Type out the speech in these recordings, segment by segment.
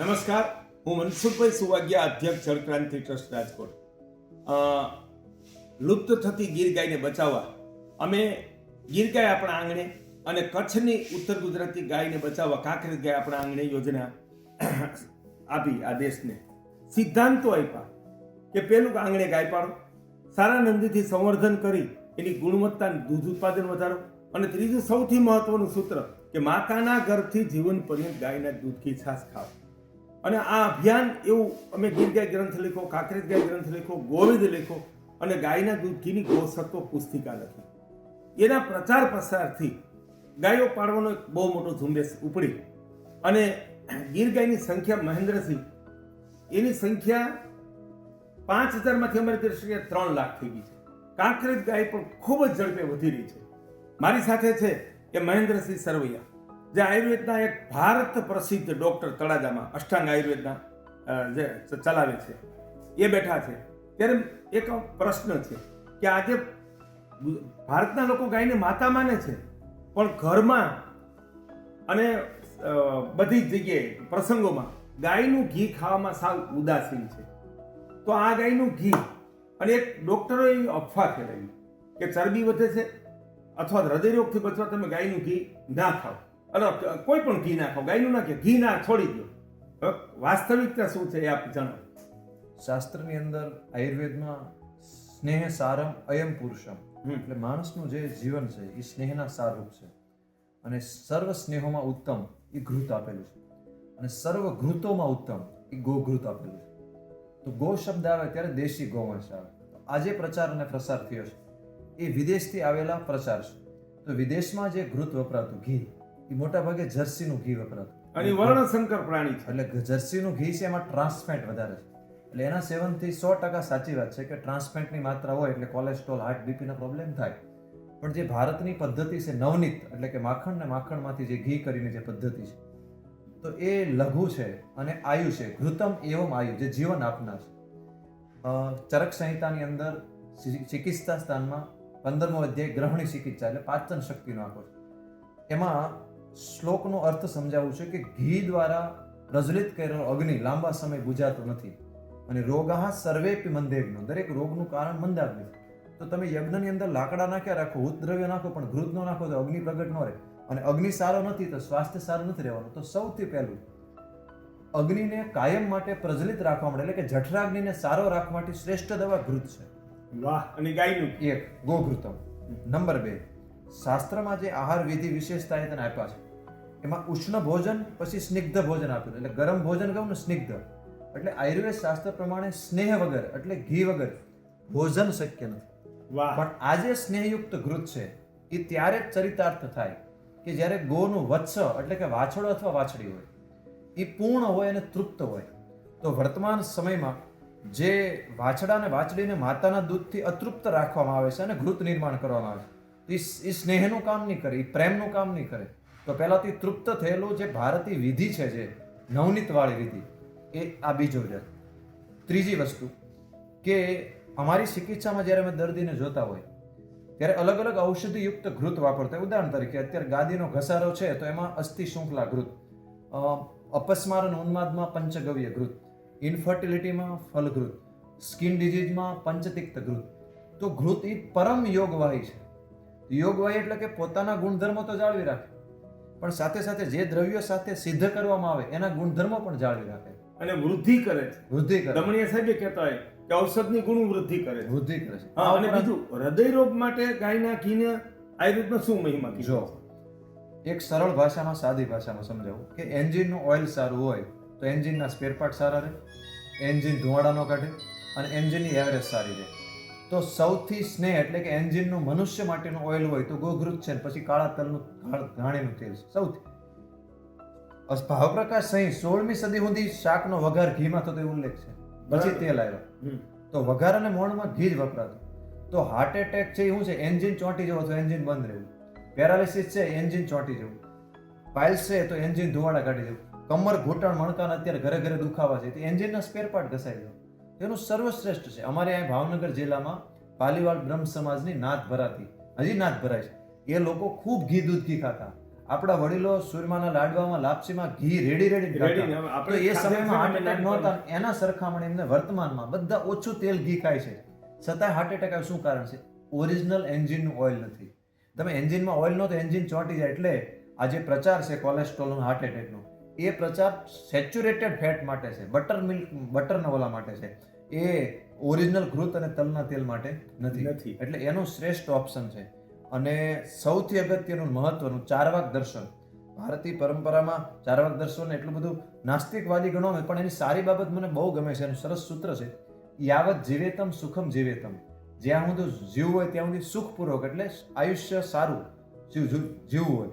નમસ્કાર, હું મનસુખભાઈ સુવાગ્યા, અધ્યક્ષ જળક્રાંતિ ટ્રસ્ટ રાજકોટ. લુપ્ત થતી ગીર ગાયને બચાવવા અમે ગીર ગાય આપણા આંગણે અને કચ્છની ઉત્તર ગુજરાતી ગાયને બચાવવા કાંકરેજ ગાય આપણા આંગણે યોજના આપી. આ દેશને સિદ્ધાંતો આપ્યા કે પેલું આંગણે ગાય પાડો, સારા નંદીથી સંવર્ધન કરી એની ગુણવત્તા, દૂધ ઉત્પાદન વધારો, અને ત્રીજું સૌથી મહત્વનું સૂત્ર કે માતાના ગર્ભથી જીવન પર્યંત ગાયના દૂધથી છાશ ખાવ. અને આ અભિયાન એવું અમે ગીર ગાય ગ્રંથ લખ્યો, કાંકરેજ ગાય ગ્રંથ લખ્યો, ગોવિંદ લખ્યો અને ગાયના દૂધ ઘીની ગોસત્વ પુસ્તિકા લખી. એના પ્રચાર પ્રસારથી ગાયો પાડવાનો એક બહુ મોટો ઝુંબેશ ઉપડી અને ગીર ગાયની સંખ્યા, મહેન્દ્રસિંહ, એની સંખ્યા 5000માંથી અમારી દ્રષ્ટિએ 3 લાખ થઈ ગઈ છે. કાંકરેજ ગાય પણ ખૂબ જ ઝડપે વધી રહી છે. મારી સાથે છે એ મહેન્દ્રસિંહ સરવૈયા, જે આયુર્વેદના એક ભારત પ્રસિદ્ધ ડોક્ટર તળાજામાં અષ્ટાંગ આયુર્વેદના જે ચલાવે છે, એ બેઠા છે. ત્યારે એક પ્રશ્ન છે કે આજે ભારતના લોકો ગાયને માતા માને છે, પણ ઘરમાં અને બધી જગ્યાએ પ્રસંગોમાં ગાયનું ઘી ખાવામાં સાવ ઉદાસીન છે. તો આ ગાયનું ઘી, અને એક ડોક્ટરોએ અફવા ફેલાવી કે ચરબી વધે છે અથવા હૃદયરોગથી બચવા તમે ગાયનું ઘી ના ખાઓ, અને કોઈ પણ ઘી ના ખાઓ, ગાયનું ના, કે ઘી ના છોડી દો. વાસ્તવિકતા શું છે એ આપ જણાવો. શાસ્ત્રની અંદર આયુર્વેદમાં સ્નેહ સારમ અયમ પુરુષમ, એટલે માણસનું જે જીવન છે એ સ્નેહના સારરૂપ છે. અને સર્વ સ્નેહોમાં ઉત્તમ એ ઘૃત આપેલું છે, અને સર્વ ઘૃતોમાં ઉત્તમ એ ગોઘૃત આપેલું છે. તો ગો શબ્દ આવે ત્યારે દેશી ગૌવંશ આવે. તો આજે પ્રચાર અને પ્રસાર થયો છે એ વિદેશથી આવેલા પ્રચાર છે. તો વિદેશમાં જે ઘૃત વપરાતું ઘી એ મોટા ભાગે જર્સીનું ઘી વપરાતું, અને વર્ણશંકર પ્રાણી છે. એટલે જર્સીનું ઘી છે એમાં ટ્રાન્સફેટ વધારે છે. એટલે એના સેવનથી 100% સાચી વાત છે કે ટ્રાન્સફેટની માત્રા હોય એટલે કોલેસ્ટ્રોલ, હાર્ટ, બીપીનો પ્રોબ્લેમ થાય. પણ જે ભારતની પદ્ધતિ છે નવનીત, એટલે કે માખણ ને માખણમાંથી જે ઘી કરીને જે પદ્ધતિ છે, તો એ લઘુ છે અને આયુ છે. ઘૃતમ એવમ આયુ, જે જીવન આપનાર છે. ચરક સંહિતાની અંદર ચિકિત્સા સ્થાનમાં 15મો અધ્યાય ગ્રહણી ચિકિત્સા એટલે પાચન શક્તિનો આખો છે. એમાં શ્લોકનો અર્થ સમજાવવું છે કે ઘી દ્વારા પ્રજ્વલિત કરેલો અગ્નિ લાંબા સમય બુજાતો નથી, અને રોગાહ સર્વેપી મંદેગ્નો, દરેક રોગનું કારણ મંદાગ્નિ. તો તમે યજ્ઞની અંદર લાકડા નાખ્યા રાખો, ઉદ્દ્રવ્ય નાખો, પણ ઘૃત નો નાખો તો અગ્નિ પ્રગટ ન રહે, અને અગ્નિ સારો નથી તો સ્વાસ્થ્ય સારું નથી રહેવાનું. તો સૌથી પહેલું અગ્નિને કાયમ માટે પ્રજ્વલિત રાખવા માટે, એટલે કે જઠરાગ્નિને સારો રાખવા માટે શ્રેષ્ઠ દવા ઘૃત છે. વાહ! અને ગાયનું એક ગોઘૃતમ. નંબર 2, શાસ્ત્રમાં જે આહાર વિધિ વિશેષતા તેને આપ્યા છે એમાં ઉષ્ણ ભોજન પછી સ્નિગ્ધ ભોજન આપ્યું. એટલે ગરમ ભોજન કહું ને સ્નિગ્ધ, એટલે આયુર્વેદ શાસ્ત્ર પ્રમાણે સ્નેહ વગર, એટલે ઘી વગર ભોજન શક્ય નથી. વાહ! પણ આ જે સ્નેહયુક્ત ઘૃત છે એ ત્યારે જ ચરિતાર્થ થાય કે જ્યારે ગોનું વત્સ, એટલે કે વાછડો અથવા વાછડી હોય, એ પૂર્ણ હોય અને તૃપ્ત હોય. તો વર્તમાન સમયમાં જે વાછડા અને વાછડીને માતાના દૂધથી અતૃપ્ત રાખવામાં આવે છે અને ઘૃત નિર્માણ કરવામાં આવે છે, એ સ્નેહનું કામ નહીં કરે, એ પ્રેમનું કામ નહીં કરે. તો પહેલાથી તૃપ્ત થયેલું જે ભારતીય વિધિ છે, જે નવનીતવાળી વિધિ, એ આ બીજો છે. ત્રીજી વસ્તુ કે અમારી ચિકિત્સામાં જ્યારે અમે દર્દીને જોતા હોય ત્યારે અલગ અલગ ઔષધિયુક્ત ઘૃત વાપરતા હોય. ઉદાહરણ તરીકે અત્યારે ગાદીનો ઘસારો છે તો એમાં અસ્થિ શૃંખલા ઘૃત, અપસ્માર અને ઉન્માદમાં પંચગવ્ય ઘૃત, ઇન્ફર્ટિલિટીમાં ફલઘૃત, સ્કિન ડિઝીઝમાં પંચતિક્ત ઘૃત. તો ઘૃત એ પરમ યોગવાહી છે. યોગવાહી એટલે કે પોતાના ગુણધર્મો તો જાળવી રાખે, પણ સાથે સાથે જે દ્રવ્યો સાથે સિદ્ધ કરવામાં આવે એના ગુણધર્મો પણ જાળવી રાખે અને વૃદ્ધિ કરે છે. વૃદ્ધિ કરે. દમણીય સાહેબે કહેતા હોય કે ઔષધની ગુણ વૃદ્ધિ કરે છે. વૃદ્ધિ કરે છે. હા, અને બીજું હૃદય રોગ માટે ગાયના ઘીને આયુર્વેદમાં શું મહિમા કીધો? જો એક સરળ ભાષામાં, સાદી ભાષામાં સમજાવું કે એન્જિનનું ઓઇલ સારું હોય તો એન્જિનના સ્પેર પાર્ટ સારા રહે, એન્જિન ધુમાડા ન કાઢે, અને એન્જિનની એવરેજ સારી રહે. તો સૌથી સ્નેહ એટલે કે એન્જિનનું મનુષ્ય માટેનું ઓઇલ હોય તો ગોઘૃત છે, પછી કાળા તલનું, ઘાણીનું તેલ છે સૌથી. ભાવપ્રકાશ સહી 16મી સદી સુધી શાકનો વઘાર ઘીમાં થતો એ ઉલ્લેખ છે, પછી તેલ આવ્યો. તો વઘાર અને મોણમાં ઘી જ વપરાતું. તો હાર્ટ એટેક છે એ શું છે? એન્જિન ચોંટી જવો તો એન્જિન બંધ રહેવું. પેરાલિસિસ છે એન્જિન ચોંટી જવું. પાઇલ્સ છે તો એન્જિન ધુવાડા કાઢી જવું. કમર, ઘૂંટણ, મણકાના અત્યારે ઘરે ઘરે દુખાવા છે તો એન્જિનના સ્પેર પાર્ટ ઘસાઈ જવું. એનું સર્વશ્રેષ્ઠ છે. અમારે અહીં ભાવનગર જિલ્લામાં પાલીવાલ બ્રહ્મ સમાજની નાથ ભરાતી, હજી નાથ ભરાય છે. એ લોકો ખૂબ ઘી દૂધ ઘી ખાતા. આપણા વડીલો સુરમાના લાડવામાં લાપસીમાં ઘી રેડી રેડી ખાતા. ને તો આપણે એ સમયમાં હાર્ટ ખાધેલું એટેક નહોતા. એના સરખામણી એમને વર્તમાનમાં બધા ઓછું તેલ ઘી ખાય છે, છતાંય હાર્ટ એટેક આવે. શું કારણ છે? ઓરિજિનલ એન્જિનનું ઓઇલ નથી. તમે એન્જિનમાં ઓઇલ નો તો એન્જિન ચોંટી જાય. એટલે આ જે પ્રચાર છે કોલેસ્ટ્રોલનો, હાર્ટ એટેકનો, એ પ્રચાર સેચ્યુરેટેડ ફેટ માટે છે, બટરના ઓલા માટે છે. એ ઓરિજિનલ ઘૃત અને તલના તેલ માટે નથી. નથી. એટલે એનું શ્રેષ્ઠ ઓપ્શન છે. અને સૌથી અગત્યનું મહત્વનું ચારવાક દર્શન. ભારતીય પરંપરામાં ચારવાક દર્શન એટલું બધું નાસ્તિકવાદી ગણો પણ એની સારી બાબત મને બહુ ગમે છે. એનું સરસ સૂત્ર છે, યાવત જીવેતમ સુખમ જીવેતમ. જ્યાં સુધી જીવવું હોય ત્યાં સુધી સુખપૂર્વક, એટલે આયુષ્ય સારું જીવવું હોય.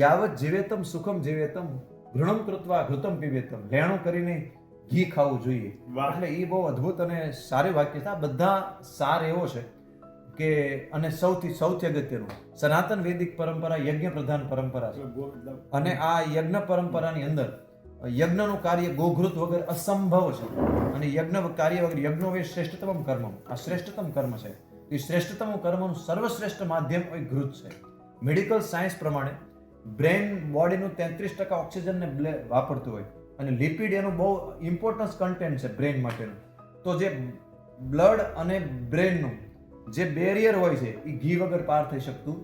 યાવત જીવેતમ સુખમ જીવેતમ ઘૃણમ કૃત્વા ઘૃતમ પીવેતમ. લેણું કરીને ઘી ખાવું જોઈએ. વાહ. એટલે એ બહુ અદ્ભુત અને સારી વાક્ય છે. આ બધા સાર એવો છે કે, અને સૌથી અગત્યનું, સનાતન વૈદિક પરંપરા યજ્ઞ પ્રધાન પરંપરા છે. અને આ યજ્ઞ પરંપરાની અંદર યજ્ઞનું કાર્ય ગોઘૃત વગર અસંભવ છે. અને યજ્ઞ કાર્ય વગર યજ્ઞો વે શ્રેષ્ઠતમ કર્મ. આ શ્રેષ્ઠતમ કર્મ છે. એ શ્રેષ્ઠતમ કર્મનું સર્વશ્રેષ્ઠ માધ્યમ એ ઘૃત છે. મેડિકલ સાયન્સ પ્રમાણે બ્રેન બોડીનું 33% ઓક્સિજનને વાપરતું હોય, અને લિપિડ એનું બહુ ઇમ્પોર્ટન્સ કન્ટેન્ટ છે બ્રેન માટેનું. તો જે બ્લડ અને બ્રેનનું જે બેરિયર હોય છે એ ઘી વગર પાર થઈ શકતું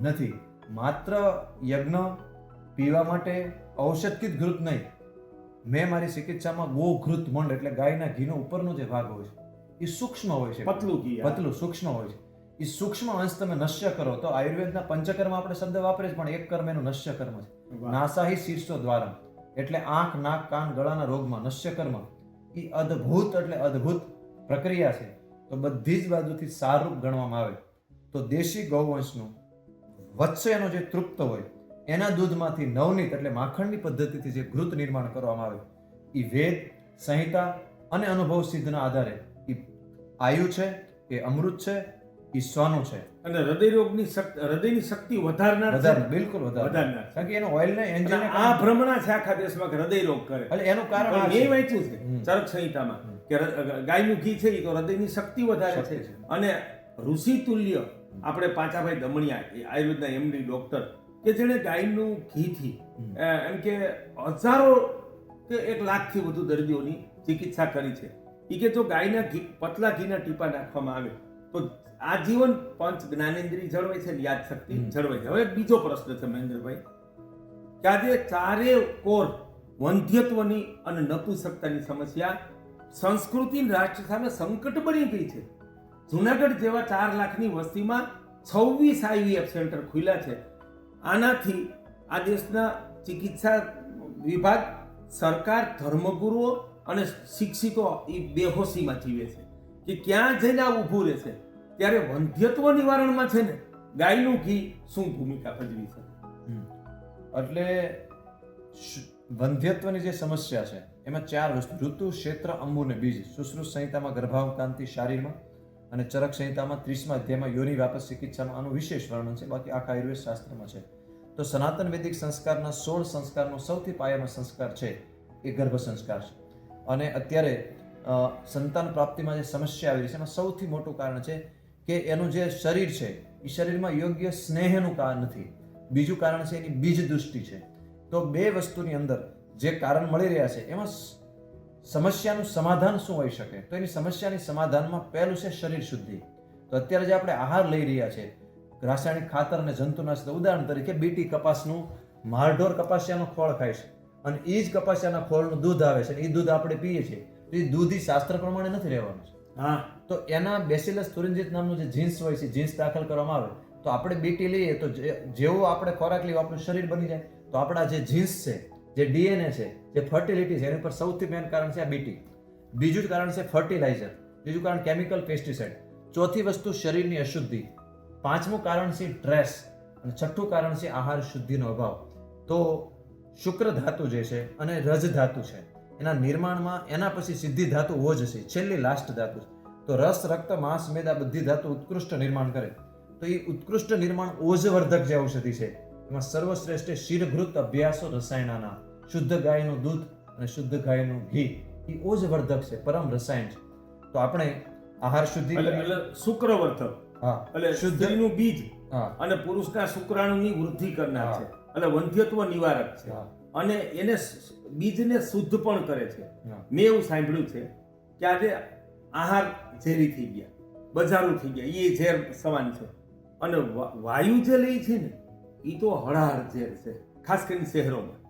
નથી. માત્ર યજ્ઞ પીવા માટે ઔષધથી જ ઘૃત નહીં. મેં મારી ચિકિત્સામાં ગોઘૃત મંડ એટલે ગાયના ઘીનો ઉપરનો જે ભાગ હોય છે એ સૂક્ષ્મ હોય છે, પતલું સૂક્ષ્મ હોય છે. એ સૂક્ષ્મ અંશ તમે નશ્ય કરો તો આયુર્વેદના પંચકર્મ આપણે શબ્દ વાપરે છે, પણ એક કર્મ એનું નશ્ય કર્મ છે. નાસાહી શીર્ષો દ્વારમ એટલે આંખ, નાક, કાન, ગળાના રોગમાં નશ્ય કર્મ એ અદ્ભુત એટલે અદ્ભુત પ્રક્રિયા છે. તો બધી જ બાજુથી સારું ગણવામાં આવે તો દેશી ગૌવંશનું વત્સ એનો જે તૃપ્ત હોય એના દૂધમાંથી નવનીત એટલે માખણની પદ્ધતિથી જે ઘૃત નિર્માણ કરવામાં આવે એ વેદ, સંહિતા અને અનુભવ સિદ્ધના આધારે એ આયુ છે, એ અમૃત છે, એ સોનું છે. અને હૃદયની શક્તિ વધારનાર, બિલકુલ વધારનાર. કારણ કે એનો ઓઇલ ને એન્જિન આ ભ્રમણા છે આખા દેશમાં કે હૃદય રોગ કરે. એટલે એનું કારણ આ મેં વાંચ્યું છે ચરક સંહિતામાં કે ગાયનું ઘી છે એ તો હૃદયની શક્તિ વધારે છે. અને ઋષિ તુલ્ય આપણે પાંચાભાઈ દમણિયા આયુર્વેદના એમડી ડોક્ટર કે જેણે ગાયનું ઘીથી એમ કે હજારો કે 1 લાખથી વધુ દર્દીઓની ચિકિત્સા કરી છે. એ કે જો ગાયના ઘી, પતલા ઘીના ટીપા નાખવામાં આવે તો આજીવન પંચ જ્ઞાનેન્દ્રિય જળવાય છે, યાદ શક્તિ જળવાય છે. હવે બીજો પ્રશ્ન છે મહેન્દ્રભાઈ, કે આજે ચારે કોર વંધ્યત્વની અને નપુંસકતાની સમસ્યા સંસ્કૃતિ રાષ્ટ્ર સામે સંકટ બની ગઈ છે. જુનાગઢ જેવા 4 લાખની વસ્તીમાં 26 IVF સેન્ટર ખુલ્યા છે. આનાથી આ દેશના ચિકિત્સા વિભાગ, સરકાર, ધર્મગુરુઓ અને શિક્ષિતો એ બેહોશીમાં જીવે છે કે ક્યાં જઈને આ ઊભું રહેશે. ત્યારે વંધ્યત્વ નિવારણમાં છે ને ગાયનું ઘી શું ભૂમિકા ભજવી છે? એટલે વંધ્યત્વની જે સમસ્યા છે એમાં 4 વસ્તુ: ઋતુ, ક્ષેત્ર, અંબુ ને બીજ. સુશ્રુત સંહિતામાં ગર્ભાવકાંતિ શારીરમાં, અને ચરક સંહિતામાં 30મા અધ્યાયમાં યોનિ વાપસ ચિકિત્સામાં આનું વિશેષ વર્ણન છે. બાકી આખા આયુર્વેદ શાસ્ત્રમાં છે. તો સનાતન વૈદિક સંસ્કારના 16 સંસ્કારનો સૌથી પાયાનો સંસ્કાર છે એ ગર્ભ સંસ્કાર છે. અને અત્યારે સંતાન પ્રાપ્તિમાં જે સમસ્યા આવી રહી છે એમાં સૌથી મોટું કારણ છે કે એનું જે શરીર છે એ શરીરમાં યોગ્ય સ્નેહનું કારણ નથી. બીજું કારણ છે એની બીજ દૃષ્ટિ છે. તો 2 વસ્તુની અંદર જે કારણ મળી રહ્યા છે એમાં સમસ્યાનું સમાધાન શું હોઈ શકે? તો એની સમસ્યાની સમાધાનમાં પહેલું છે શરીર શુદ્ધિ. તો અત્યારે જે આપણે આહાર લઈ રહ્યા છે, રાસાયણિક ખાતર અને જંતુનાશક, ઉદાહરણ તરીકે બીટી કપાસનું, મારઢોર કપાસિયાનો ખોળ ખાય છે અને એ જ કપાસિયાના ખોળનું દૂધ આવે છે, એ દૂધ આપણે પીએ છીએ. તો એ દૂધ શાસ્ત્ર પ્રમાણે નથી રહેવાનું છે. તો એના બેસિલસ તુરિન્જીસ નામનું જે જીન્સ હોય છે, જીન્સ દાખલ કરવામાં આવે તો આપણે બીટી લઈએ તો જેવો આપણે ખોરાક લઈએ આપણું શરીર બની જાય. તો આપણા જે જીન્સ છે, જે DNA છે, જે ફર્ટિલિટી છે, એની પર સૌથી મેન કારણ છે આ બીટી. બીજું જ કારણ છે ફર્ટિલાઇઝર. ત્રીજું કારણ કેમિકલ પેસ્ટિસાઇડ. ચોથી વસ્તુ શરીરની અશુદ્ધિ. 5મું કારણ છે સ્ટ્રેસ. અને 6થું કારણ છે આહાર શુદ્ધિનો અભાવ. તો શુક્ર ધાતુ જે છે અને રજ ધાતુ છે એના નિર્માણમાં એના પછી સિદ્ધિ ધાતુ ઓજ છે, છેલ્લી લાસ્ટ ધાતુ. તો રસ, રક્ત, માંસ, મેદ આ બધી ધાતુ ઉત્કૃષ્ટ નિર્માણ કરે. તો એ ઉત્કૃષ્ટ નિર્માણ ઓજવર્ધક જે ઔષધિ છે એમાં સર્વશ્રેષ્ઠ શિરઘૃત અભ્યાસો રસાયણાના. શુદ્ધ ગાયનું દૂધ અને શુદ્ધ ગાયનું ઘી એ ઓજવર્ધક છે, પરમ રસાયણ છે. તો આપણે આહાર શુદ્ધિ એટલે શુક્રવર્ધક, એટલે શુદ્ધિનું બીજ અને પુરુષના શુક્રાણુની વૃદ્ધિ કરનાર છે. એટલે વંધ્યત્વ નિવારક છે હા. અને એને બીજને શુદ્ધ પણ કરે છે. હા. મેં એવું સાંભળ્યું છે કે આજે આહાર ઝેરી થઈ ગયા, બજારું થઈ ગયા, એ ઝેર સમાન છે. અને વાયુ જે લે છે ને એ તો હળાહળ ઝેર છે, ખાસ કરીને શહેરોમાં.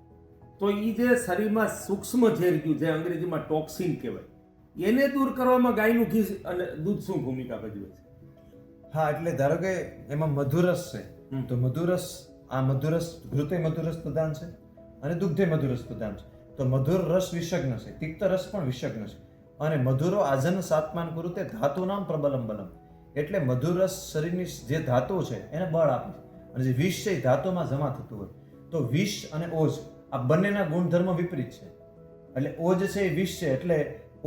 તો એ જે શરીરમાં સૂક્ષ્મ ઝેર ગયું, જે અંગ્રેજીમાં ટોક્સિન કહેવાય, એને દૂર કરવામાં ગાયનું ઘી અને દૂધ શું ભૂમિકા ભજવે છે? હા, એટલે ધારો કે એમાં મધુરસ છે, હમ. તો મધુરસ, આ મધુરસ ઘૃતે મધુરસ પ્રધાન છે અને દુગ્ધે મધુરસ પ્રધાન છે. તો મધુર રસ વિષગ્ન છે, તિક્ત રસ પણ વિષગ્ન છે. અને મધુરો આજન સાત્માન કુરુતે ધાતુનામ પ્રબલમ બલમ, એટલે મધુર રસ શરીરની જે ધાતુ છે એને બળ આપે છે. અને જે વિષ છે એ ધાતુમાં જમા થતું હોય. તો વિષ અને ઓજ આ બંનેના ગુણધર્મ વિપરીત છે. એટલે ઓજ છે એ વિષ છે, એટલે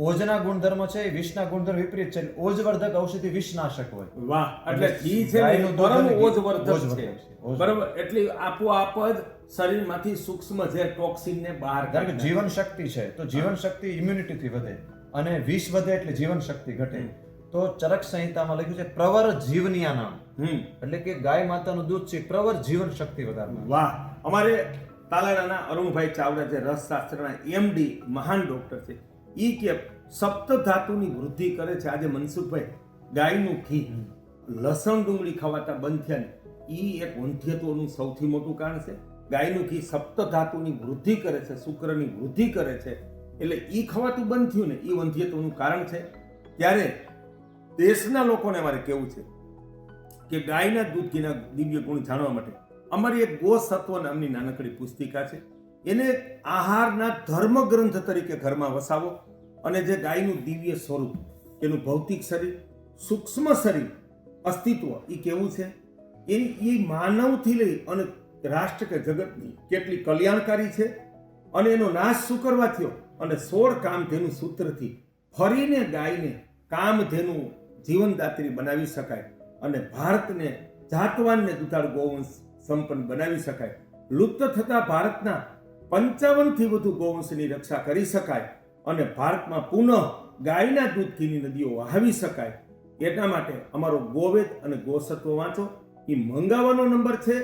ઓજના ગુણધર્મ છે એ વિષના ગુણધર્મ વિપરીત છે. ઓજવર્ધક ઔષધિ વિષનાશક હોય. વાહ, એટલે ઘી છે ને ગાયનું દૂધ પરમ અને ઘી ઓજવર્ધક ઓજવર્ધક છે. છે. બરાબર, એટલે આપોઆપ જ શરીરમાંથી સૂક્ષ્મ ઝેર ટોક્સિનને બહાર કારણ કે કાઢે. જીવન શક્તિ છે, તો જીવન શક્તિ ઇમ્યુનિટીથી વધે અને વિષ વધે એટલે જીવન શક્તિ ઘટે. તો ચરક સંહિતામાં લખ્યું છે પ્રવર જીવનિયા નામ, એટલે કે ગાય માતાનું દૂધ છે પ્રવર જીવન શક્તિ વધારનાર. વાહ, અમારે તાલાળાના અરુણભાઈ ચાવડા જે રસશાસ્ત્રના એમડી મહાન ડોક્ટર છે, ઈ કે સપ્ત ધાતુની વૃદ્ધિ કરે છે. આજે મનસુખભાઈ ગાયનું ઘી, લસણ ડુંગળી ખવાતા બંધ થયા ને ઈ એક વંધ્યત્વનું સૌથી મોટું કારણ છે. ગાયનું ઘી સપ્ત ધાતુની વૃદ્ધિ કરે છે, શુક્રની વૃદ્ધિ કરે છે, એટલે ઈ ખવાતું બંધ થયું ને ઈ વંધ્યત્વનું કારણ છે. ત્યારે દેશના લોકોને મારે કહેવું છે કે ગાયના દૂધ ઘીના દિવ્ય ગુણ જાણવા માટે અમારી એક ગો સત્વ નામની નાનકડી પુસ્તિકા છે, એને આહારના ધર્મગ્રંથ તરીકે ઘરમાં વસાવો. અને જે ગાયનું દિવ્ય સ્વરૂપ, એનું ભૌતિક શરીર, સૂક્ષ્મ શરીર, અસ્તિત્વ એ કેવું છે, એ માનવથી લઈ અને રાષ્ટ્ર કે જગતની કેટલી કલ્યાણકારી છે. અને એનો નાશ શું કરવા થયો? અને 16 કામધેનુ સૂત્રથી ફરીને ગાયને કામધેનુ જીવનદાત્રી બનાવી શકાય અને ભારતને જાતવાનને દુધાળ ગૌવંશ સંપન્ન બનાવી શકાય. લુપ્ત થતા ભારતના 55 થી વધુ ગૌવંશની રક્ષા કરી શકાય અને ભારતમાં પુનઃ ગાયના દૂધ ઘીની નદીઓ વહાવી શકાય. એટલા માટે અમારો ગોવેદ અને ગોસત્વ વાંચો. એ મંગાવવાનો નંબર છે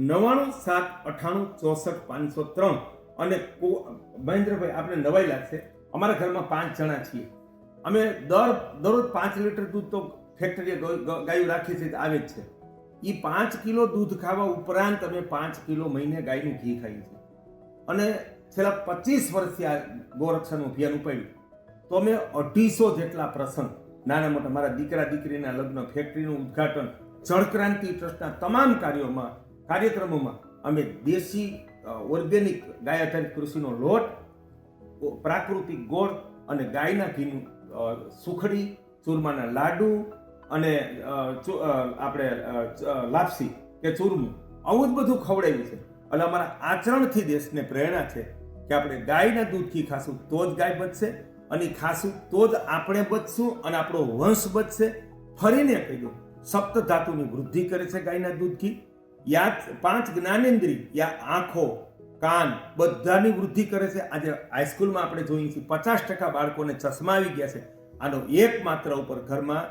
9978844503. અને મહેન્દ્રભાઈ, આપણે નવાઈ લાગશે, અમારા ઘરમાં 5 જણા છીએ. અમે દરરોજ 5 લીટર દૂધ તો ફેક્ટરીએ ગાયો રાખીએ છીએ, આવે જ છે. એ 5 કિલો દૂધ ખાવા ઉપરાંત અમે 5 કિલો મહિને ગાયનું ઘી ખાઈએ છીએ. અને છેલ્લા 25 વર્ષથી આ ગોરક્ષાનું અભિયાન ઉપાડ્યું તો અમે 250 જેટલા પ્રસંગ, નાના મોટા, મારા દીકરા દીકરીના લગ્ન, ફેક્ટરીનું ઉદ્ઘાટન, જળક્રાંતિ ટ્રસ્ટના તમામ કાર્યક્રમોમાં અમે દેશી ઓર્ગેનિક ગાય આધારિત કૃષિનો લોટ, પ્રાકૃતિક ગોળ અને ગાયના ઘીનું સુખડી, ચૂરમાના લાડુ અને આપણે લાપસી કે ચૂરમું, આવું જ બધું ખવડાવ્યું છે. એટલે અમારા આચરણથી દેશને પ્રેરણા છે કે આપણે ગાયના દૂધ ઘી ખાશું તો જ ગાય બચશે, અને ખાશું તો જ આપણે બચશું અને આપણો વંશ બચશે. ફરીને કહી દઉં, સપ્ત ધાતુની વૃદ્ધિ કરે છે ગાયના દૂધ ઘી. 5 જ્ઞાનેન્દ્રિય, આંખો, કાન, બધાની વૃદ્ધિ કરે છે. આજે હાઈસ્કૂલમાં આપણે જોઈએ છીએ 50% બાળકોને ચશ્મા આવી ગયા છે. આનો એકમાત્ર ઉપર ઘરમાં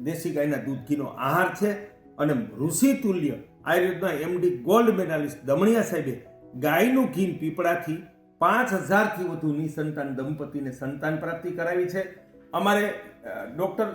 દેશી ગાયના દૂધ ઘીનો આહાર છે. અને ઋષિ તુલ્ય આયુર્વેદના એમડી ગોલ્ડ મેડાલિસ્ટ દમણિયા સાહેબે ગાયનું ઘી પીપળાથી 5000 થી વધુ નિસંતાન દંપતીને સંતાન પ્રાપ્તિ કરાવી છે. અમારે ડોક્ટર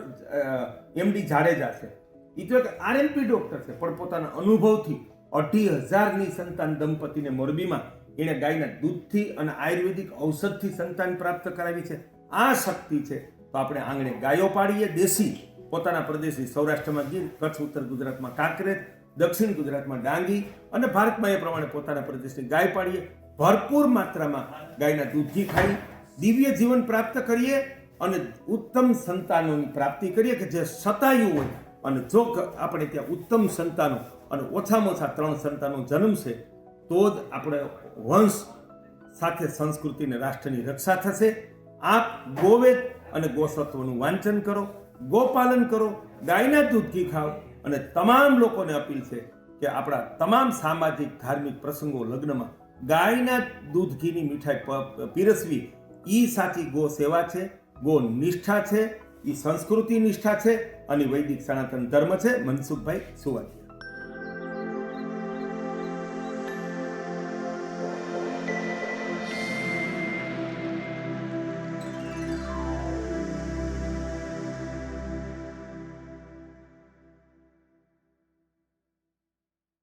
એમડી જાડેજા છે, એ તો એક આરએમપી ડોક્ટર છે, પણ પોતાના અનુભવથી 2,500 નિસંતાન દંપતીને મોરબીમાં એણે ગાયના દૂધથી અને આયુર્વેદિક ઔષધથી સંતાન પ્રાપ્ત કરાવી છે. આ શક્તિ છે. તો આપણે આંગણે ગાયો પાડીએ, દેશી, પોતાના પ્રદેશી, સૌરાષ્ટ્રમાં ગીર, કચ્છ, ઉત્તર ગુજરાતમાં કાંકરેજ, દક્ષિણ ગુજરાતમાં ડાંગી અને ભારતમાં એ પ્રમાણે પોતાના પ્રદેશની ગાય પાડીએ. ભરપૂર માત્રામાં ગાયના દૂધ ઘી ખાઈ દિવ્ય જીવન પ્રાપ્ત કરીએ અને ઉત્તમ સંતાનોની પ્રાપ્તિ કરીએ કે જે શતાયુ હોય. અને જો આપણે ત્યાં ઉત્તમ સંતાનો અને ઓછામાં ઓછા 3 સંતાનો જન્મશે તો જ આપણે વંશ સાથે સંસ્કૃતિ અને રાષ્ટ્રની રક્ષા થશે. આપ ગોવેદ અને ગોસત્વનું વાંચન કરો, ગોપાલન કરો, ગાયના દૂધ ઘી ખાઓ. અને તમામ લોકોને અપીલ છે કે આપણા તમામ સામાજિક ધાર્મિક પ્રસંગો, લગ્નમાં ગાયના દૂધ ઘીની મીઠાઈ પીરસવી એ સાચી ગો સેવા છે, ગો નિષ્ઠા છે, એ સંસ્કૃતિ નિષ્ઠા છે અને વૈદિક સનાતન ધર્મ છે. મનસુખભાઈ સુવાડી.